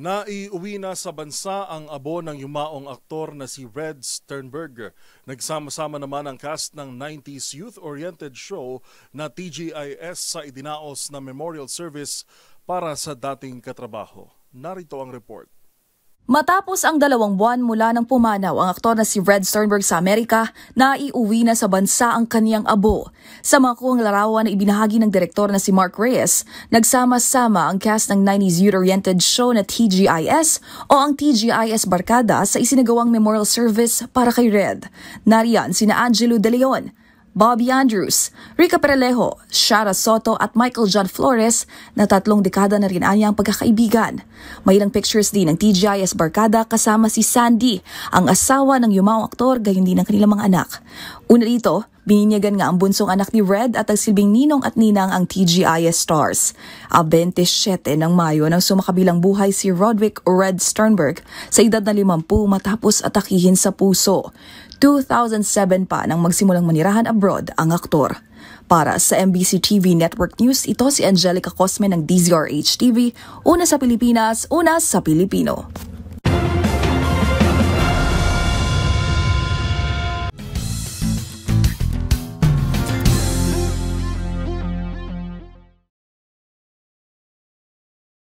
Naiuwi na sa bansa ang abo ng yumaong aktor na si Red Sternberg. Nagsama-sama naman ang cast ng 90s youth-oriented show na TGIS sa idinaos na memorial service para sa dating katrabaho. Narito ang report. Matapos ang 2 buwan mula nang pumanaw ang aktor na si Red Sternberg sa Amerika, naiuwi na sa bansa ang kaniyang abo. Sa mga kuwang larawan na ibinahagi ng direktor na si Mark Reyes, nagsama-sama ang cast ng 90s youth-oriented show na TGIS o ang TGIS Barkada sa isinagawang memorial service para kay Red. Nariyan sina Angelo De Leon, Bobby Andrews, Rica Perelejo, Shara Soto at Michael John Flores na 3 dekada na rin ang pagkakaibigan. May ilang pictures din ng TGIS Barkada kasama si Sandy, ang asawa ng yumaong aktor gayon din ang kanilang mga anak. Una dito, bininyagan nga ang bunsong anak ni Red at nagsilbing ninong at ninang ang TGIS stars. 27 ng Mayo nang sumakabilang buhay si Roderick Red Sternberg sa edad na 50 matapos atakihin sa puso. 2007 pa nang magsimulang manirahan abroad ang aktor. Para sa MBC TV Network News, ito si Angelica Cosme ng DZRH TV, una sa Pilipinas, una sa Pilipino.